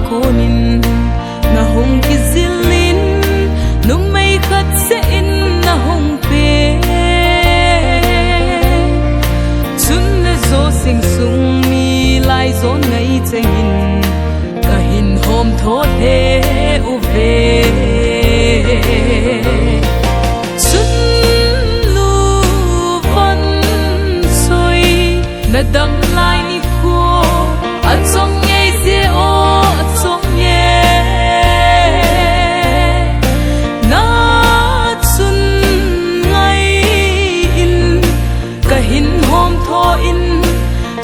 konin na hong kizilin nung may katsain na hong pe chun na zo sing sung mi lai zo ngai chengin kahin hom tho the u ve chun lu van soi na dam lai ni ko at song nhai se o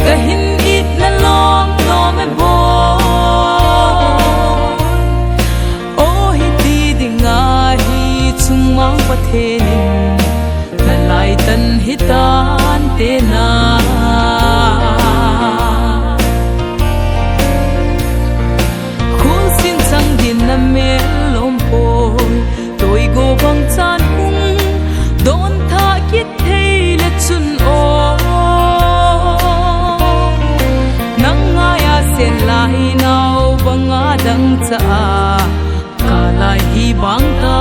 kahin it na lom no me bo o hi ti dinga hi chungmang pathenin na lai tan hitan te na khul sin chang din na me lom po toi go bang chan hung don tha kit thei le chun o sen lai nau banga dang cha ka lai hi bang ta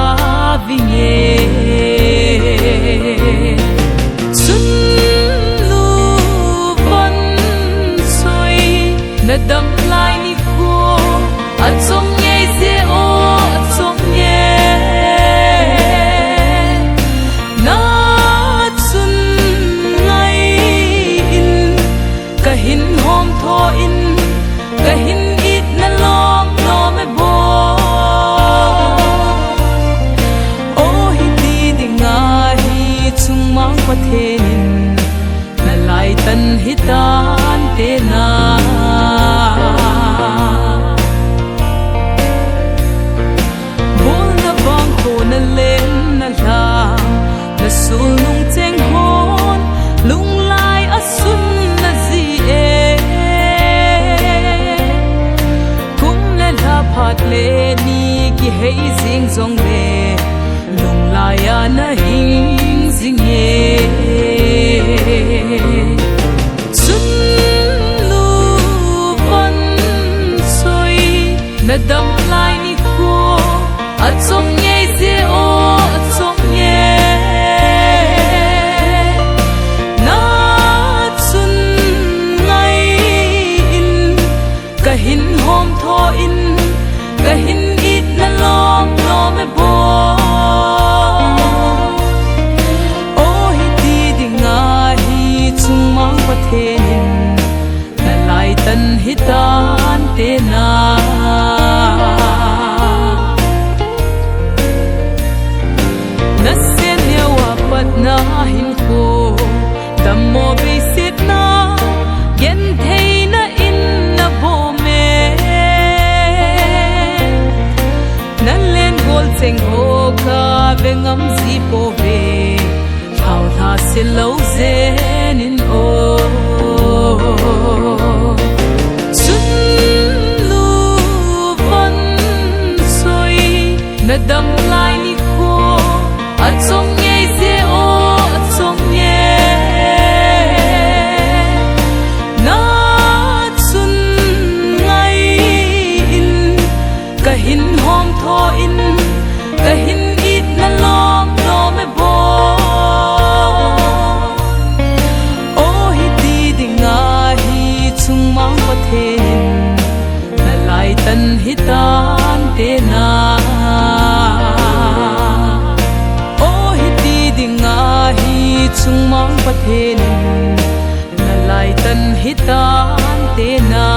vinge chun lu van soi na dam lai ni ko at song nhai se o at song ye na chun ngai in kahin hom tho in kahin it na lom no me bo o hi ti dinga hi chungmang pathenin na lai tan hitan te na bol na bang ko na len na la na sul nung cheng hon lung lai asun na zi phat le ni ki hei jing zong le lung la ya na hing jing ye chun lu van soi na dam lai ni ko at song nhai se o at song ye na chun ngai in kahin hom tho in kahin it na lom no me bo o hi ti dinga hi chungmang pathenin na lai tan hitan te na na sen ya wa pat na hin ko dam mo be sit na gen thei na in na bo me cheng ho ka ve ngam zi po ve thao tha se lo zen in o chun lu van soi na dam lai ni ko at song nhai se o at song ye na chun ngai in kahin hom tho in kahin it na lom no me bo o hi ti dinga hi chungmang pathenin na lai tan hitan te na o hi ti dinga hi chungmang pathenin na lai tan hitan te na